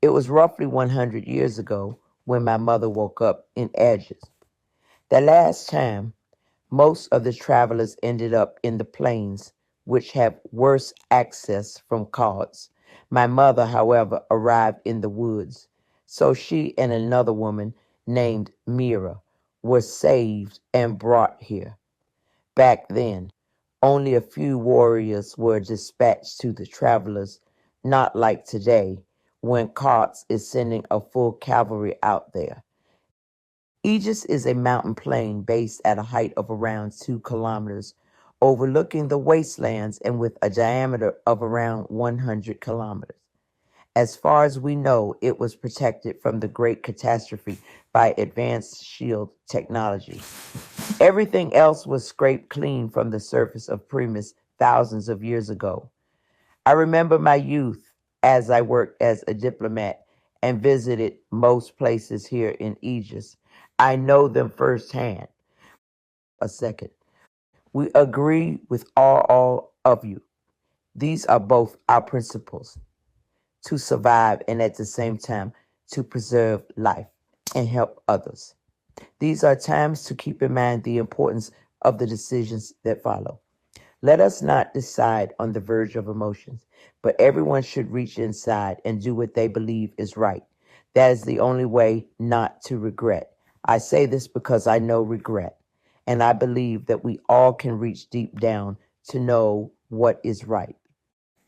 It was roughly 100 years ago when my mother woke up in Aegis. The last time, most of the travelers ended up in the plains, which have worse access from Cautes. My mother, however, arrived in the woods, so she and another woman named Mira were saved and brought here. Back then, only a few warriors were dispatched to the travelers, not like today, when Cautes is sending a full cavalry out there. Aegis is a mountain plain based at a height of around 2 kilometers, overlooking the wastelands and with a diameter of around 100 kilometers. As far as we know, it was protected from the Great Catastrophe by advanced shield technology. Everything else was scraped clean from the surface of Primus thousands of years ago. I remember my youth as I worked as a diplomat and visited most places here in Aegis. I know them firsthand. A second. We agree with all of you. These are both our principles to survive and at the same time to preserve life and help others. These are times to keep in mind the importance of the decisions that follow. Let us not decide on the verge of emotions, but everyone should reach inside and do what they believe is right. That is the only way not to regret. I say this because I know regret, and I believe that we all can reach deep down to know what is right.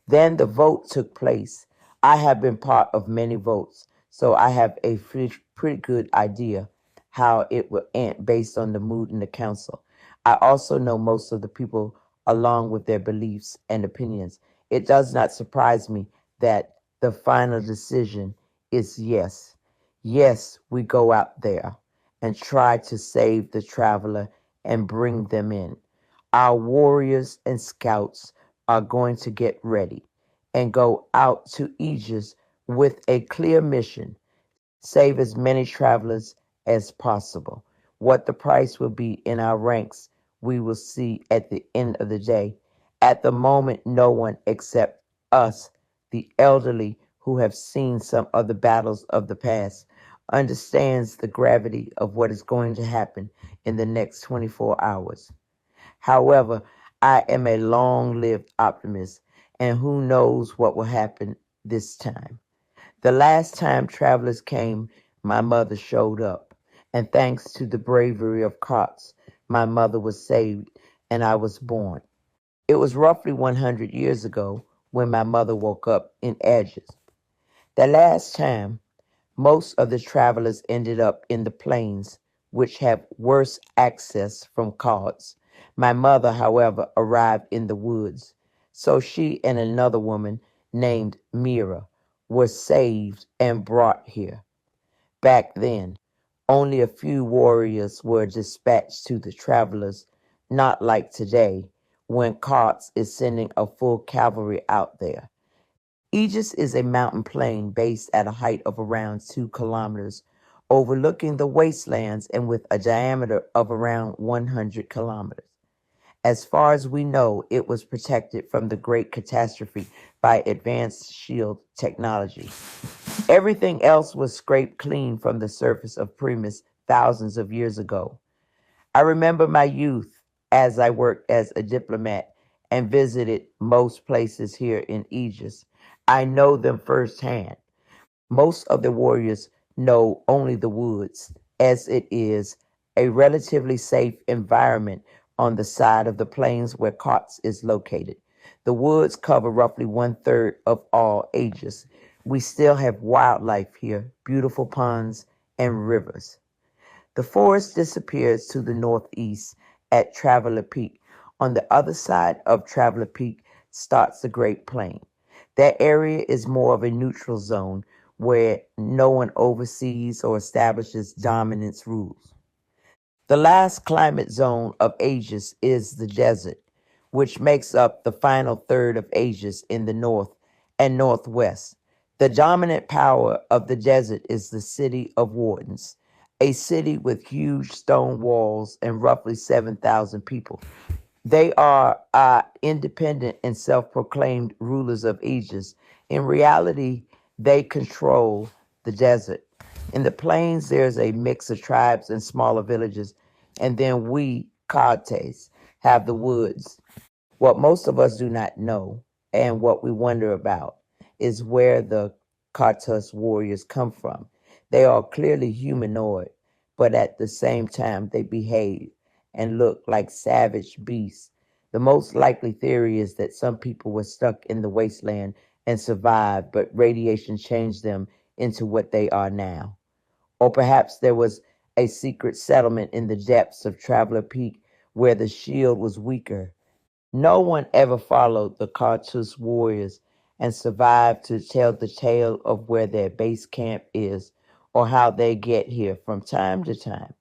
Then the vote took place. I have been part of many votes, so I have a pretty good idea how it will end based on the mood in the council. I also know most of the people along with their beliefs and opinions. It does not surprise me that the final decision is yes. Yes, we go out there and try to save the traveler and bring them in. Our warriors and scouts are going to get ready and go out to Aegis with a clear mission: save as many travelers as possible. What the price will be in our ranks, we will see at the end of the day. At the moment, no one except us, the elderly who have seen some of the battles of the past, understands the gravity of what is going to happen in the next 24 hours. However, I am a long lived optimist, and who knows what will happen this time. The last time travelers came, my mother showed up, and thanks to the bravery of Cautes, my mother was saved and I was born. It was roughly 100 years ago when my mother woke up in Aegis. The last time, most of the travelers ended up in the plains, which have worse access from Cautes. My mother, however, arrived in the woods, so she and another woman named Mira were saved and brought here. Back then, only a few warriors were dispatched to the travelers, not like today, when Cautes is sending a full cavalry out there. Aegis is a mountain plain based at a height of around 2 kilometers, overlooking the wastelands and with a diameter of around 100 kilometers. As far as we know, it was protected from the Great Catastrophe by advanced shield technology. Everything else was scraped clean from the surface of Primus thousands of years ago. I remember my youth as I worked as a diplomat and visited most places here in Aegis. I know them firsthand. Most of the warriors know only the woods, as it is a relatively safe environment on the side of the plains where Cautes is located. The woods cover roughly 1/3 of all Aegis. We still have wildlife here, beautiful ponds and rivers. The forest disappears to the northeast at Traveler Peak. On the other side of Traveler Peak starts the Great Plain. That area is more of a neutral zone where no one oversees or establishes dominance rules. The last climate zone of Aegis is the desert, which makes up the final third of Aegis in the north and northwest. The dominant power of the desert is the city of Wardens, a city with huge stone walls and roughly 7,000 people. They are independent and self proclaimed rulers of Aegis. In reality, They control the desert. In the plains, there's a mix of tribes and smaller villages. And then we, Cautes, have the woods. What most of us do not know and what we wonder about is where the Cautes warriors come from. They are clearly humanoid, but at the same time, they behave and look like savage beasts. The most likely theory is that some people were stuck in the wasteland and survived, but radiation changed them into what they are now. Or perhaps there was a secret settlement in the depths of Traveler Peak where the shield was weaker. No one ever followed the Cautes warriors and survived to tell the tale of where their base camp is or how they get here from time to time.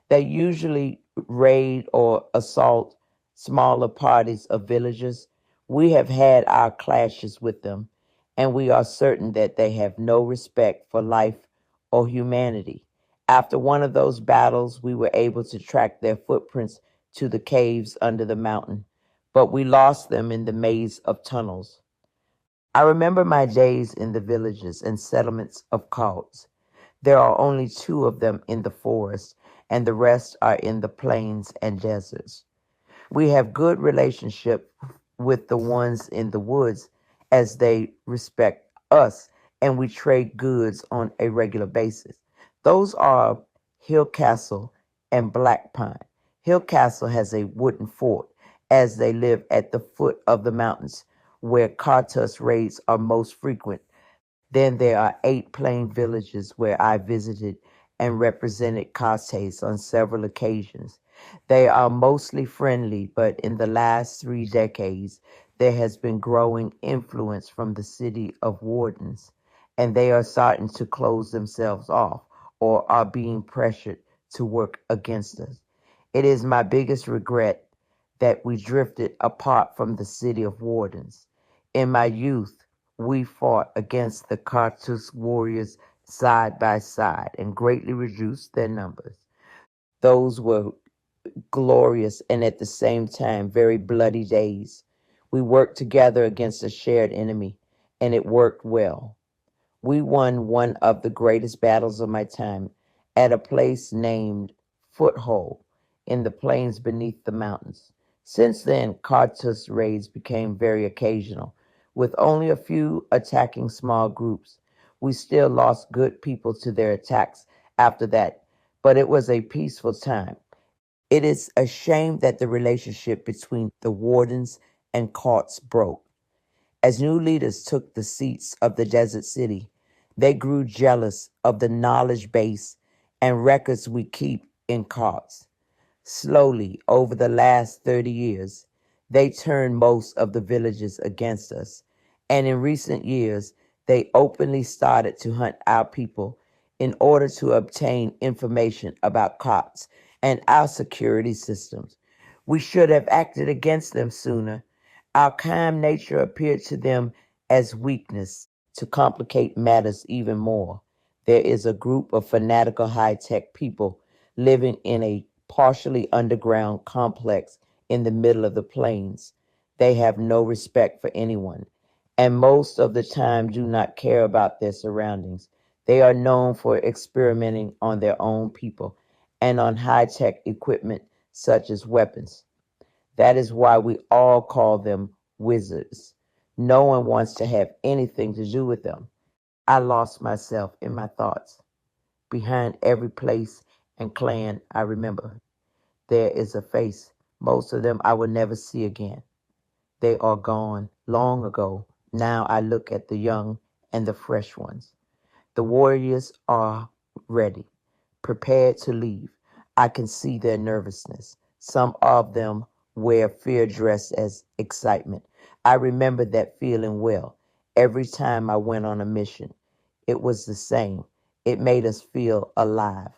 They usually raid or assault smaller parties of villagers. We have had our clashes with them, and we are certain that they have no respect for life or humanity. After one of those battles, we were able to track their footprints to the caves under the mountain, but we lost them in the maze of tunnels. I remember my days in the villages and settlements of cults. There are only two of them in the forest, and the rest are in the plains and deserts. We have good relationship with the ones in the woods as they respect us, and we trade goods on a regular basis. Those are Hill Castle and Black Pine. Hill Castle has a wooden fort as they live at the foot of the mountains where Cartus raids are most frequent. Then there are 8 plain villages where I visited and represented Cautes on several occasions. They are mostly friendly, but in the last 3 decades, there has been growing influence from the city of wardens, and they are starting to close themselves off or are being pressured to work against us. It is my biggest regret that we drifted apart from the city of wardens. In my youth, we fought against the Cautes warriors side by side and greatly reduced their numbers. Those were glorious and at the same time very bloody days. We worked together against a shared enemy, and it worked well. We won one of the greatest battles of my time at a place named Foothold in the plains beneath the mountains. Since then, Cartus raids became very occasional, with only a few attacking small groups. We still lost good people to their attacks after that, but it was a peaceful time. It is a shame that the relationship between the wardens and Cautes broke. As new leaders took the seats of the desert city, they grew jealous of the knowledge base and records we keep in Cautes. Slowly, over the last 30 years, they turned most of the villages against us. And in recent years, they openly started to hunt our people in order to obtain information about cops and our security systems. We should have acted against them sooner. Our calm nature appeared to them as weakness to complicate matters even more. There is a group of fanatical high tech people living in a partially underground complex in the middle of the plains. They have no respect for anyone, and most of the time do not care about their surroundings. They are known for experimenting on their own people and on high tech equipment such as weapons. That is why we all call them wizards. No one wants to have anything to do with them. I lost myself in my thoughts. Behind every place and clan I remember, there is a face. Most of them I will never see again. They are gone long ago. Now I look at the young and the fresh ones. The warriors are ready, prepared to leave. I can see their nervousness. Some of them wear fear dressed as excitement. I remember that feeling well. Every time I went on a mission, it was the same. It made us feel alive.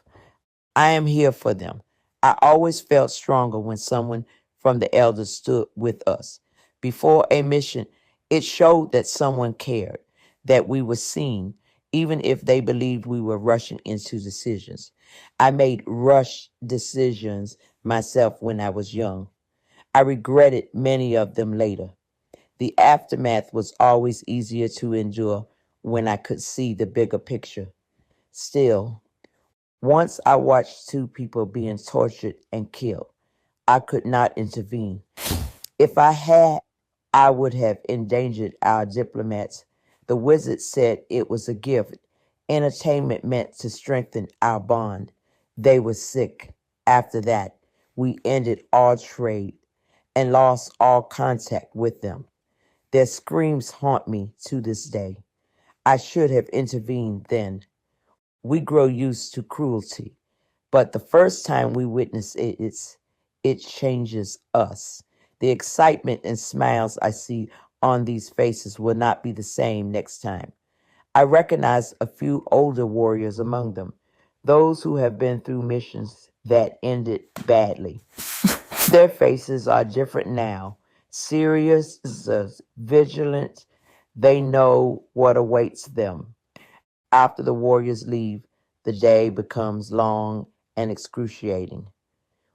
I am here for them. I always felt stronger when someone from the elders stood with us. Before a mission, it showed that someone cared, that we were seen, even if they believed we were rushing into decisions. I made rush decisions myself when I was young. I regretted many of them later. The aftermath was always easier to endure when I could see the bigger picture. Still, once I watched two people being tortured and killed. I could not intervene. If I had, I would have endangered our diplomats. The wizard said it was a gift, entertainment meant to strengthen our bond. They were sick. After that, we ended all trade and lost all contact with them. Their screams haunt me to this day. I should have intervened then. We grow used to cruelty, but the first time we witness it, it changes us. The excitement and smiles I see on these faces will not be the same next time. I recognize a few older warriors among them, those who have been through missions that ended badly. Their faces are different now, serious, vigilant. They know what awaits them. After the warriors leave, the day becomes long and excruciating.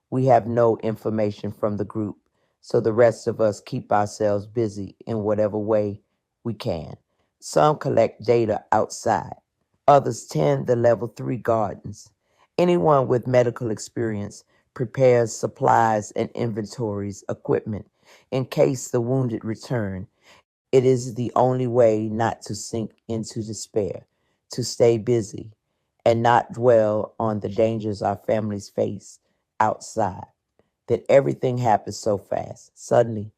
We have no information from the group, so the rest of us keep ourselves busy in whatever way we can. Some collect data outside, others tend the level 3 gardens. Anyone with medical experience prepares supplies and inventories equipment in case the wounded return. It is the only way not to sink into despair, to stay busy and not dwell on the dangers our families face outside. That everything happens so fast. Suddenly,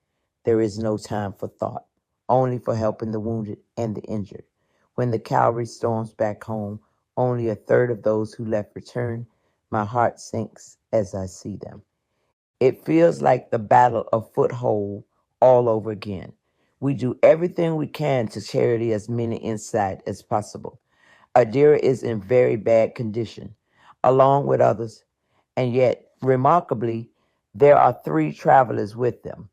there is no time for thought, only for helping the wounded and the injured. When the cavalry storms back home, only a third of those who left return. My heart sinks as I see them. It feels like the battle of Foothold all over again. We do everything we can to charity as many inside as possible. Adira is in very bad condition, along with others, and yet, remarkably, there are three travelers with them.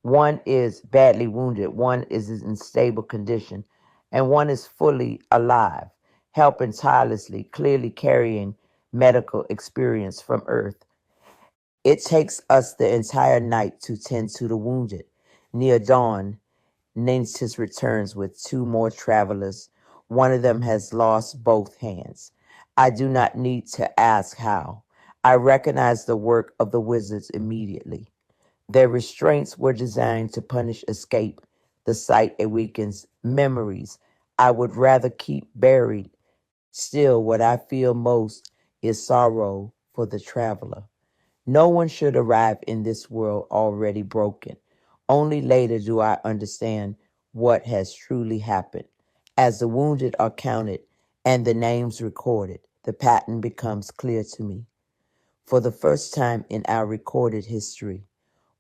One is badly wounded, one is in stable condition, and one is fully alive, helping tirelessly, clearly carrying medical experience from Earth. It takes us the entire night to tend to the wounded. Near dawn, Nensis returns with two more travelers. One of them has lost both hands. I do not need to ask how. I recognize the work of the wizards immediately. Their restraints were designed to punish escape. The sight awakens memories I would rather keep buried. Still, what I feel most is sorrow for the traveler. No one should arrive in this world already broken. Only later do I understand what has truly happened. As the wounded are counted and the names recorded, the pattern becomes clear to me. For the first time in our recorded history,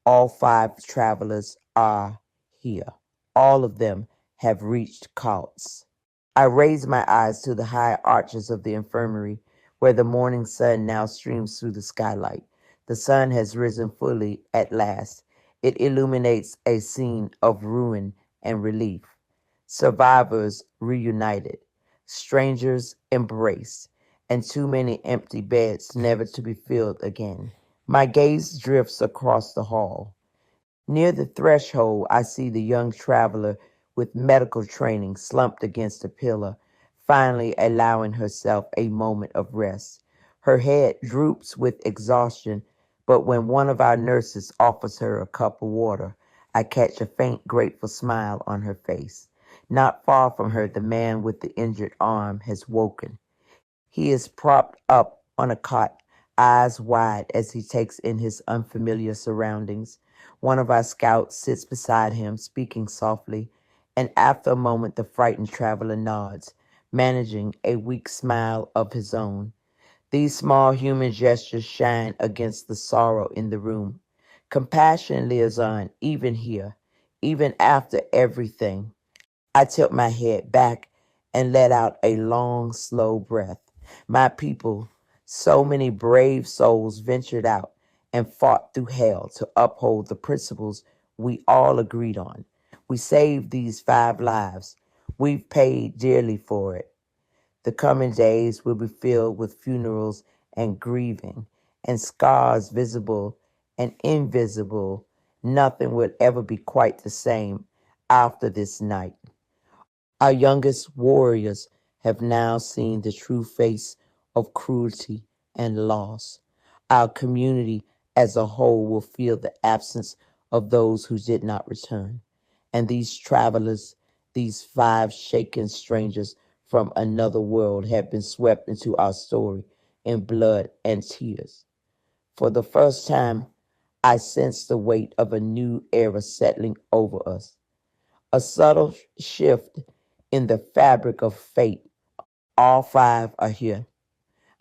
all five travelers are here. All of them have reached Cautes. I raise my eyes to the high arches of the infirmary, where the morning sun now streams through the skylight. The sun has risen fully at last. It illuminates a scene of ruin and relief. Survivors reunited, strangers embraced, and too many empty beds never to be filled again. My gaze drifts across the hall. Near the threshold, I see the young traveler with medical training slumped against a pillar, finally allowing herself a moment of rest. Her head droops with exhaustion, but when one of our nurses offers her a cup of water, I catch a faint, grateful smile on her face. Not far from her, the man with the injured arm has woken. He is propped up on a cot, eyes wide as he takes in his unfamiliar surroundings. One of our scouts sits beside him, speaking softly, and after a moment the frightened traveler nods, managing a weak smile of his own. These small human gestures shine against the sorrow in the room. Compassion lives on, even here, even after everything. I tilt my head back and let out a long, slow breath. My people, so many brave souls ventured out and fought through hell to uphold the principles we all agreed on. We saved these five lives. We've paid dearly for it. The coming days will be filled with funerals and grieving, and scars visible and invisible. Nothing will ever be quite the same after this night. Our youngest warriors have now seen the true face of cruelty and loss. Our community as a whole will feel the absence of those who did not return. And these travelers, these five shaken strangers from another world, have been swept into our story in blood and tears. For the first time, I sense the weight of a new era settling over us, a subtle shift in the fabric of fate. All five are here.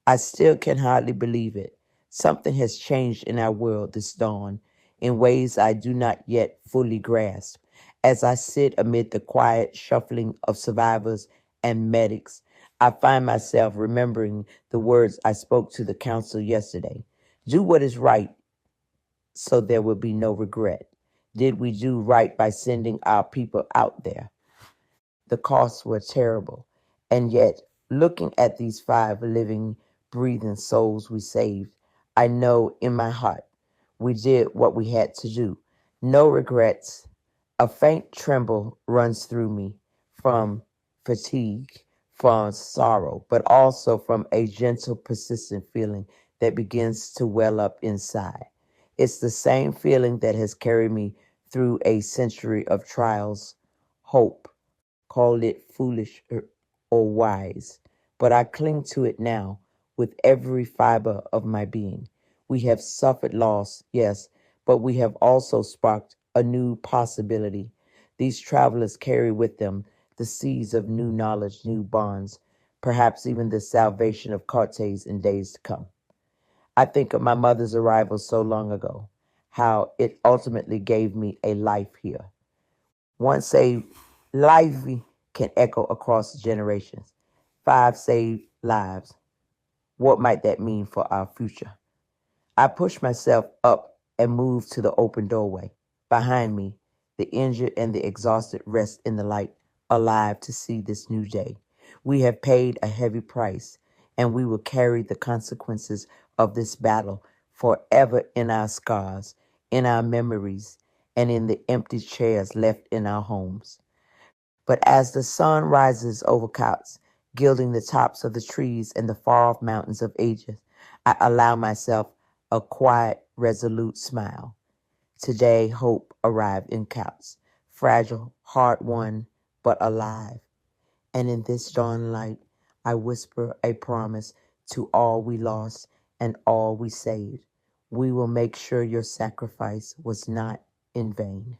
I still can hardly believe it. Something has changed in our world this dawn in ways I do not yet fully grasp. As I sit amid the quiet shuffling of survivors and medics, I find myself remembering the words I spoke to the council yesterday. Do what is right so there will be no regret. Did we do right by sending our people out there? The costs were terrible. And yet, looking at these five living, breathing souls we saved, I know in my heart we did what we had to do. No regrets. A faint tremble runs through me from fatigue, from sorrow, but also from a gentle, persistent feeling that begins to well up inside. It's the same feeling that has carried me through a century of trials, hope, call it foolish or wise, but I cling to it now with every fiber of my being. We have suffered loss, yes, but we have also sparked a new possibility. These travelers carry with them the seeds of new knowledge, new bonds, perhaps even the salvation of Cautes in days to come. I think of my mother's arrival so long ago, how it ultimately gave me a life here. One saved life can echo across generations. Five saved lives. What might that mean for our future? I push myself up and move to the open doorway. Behind me, the injured and the exhausted rest in the light, alive to see this new day. We have paid a heavy price, and we will carry the consequences of this battle forever in our scars, in our memories, and in the empty chairs left in our homes. But as the sun rises over Cautes, gilding the tops of the trees and the far-off mountains of Aegis, I allow myself a quiet, resolute smile. Today, hope arrived in Cautes, fragile, hard-won, but alive. And in this dawn light, I whisper a promise to all we lost and all we saved. We will make sure your sacrifice was not in vain.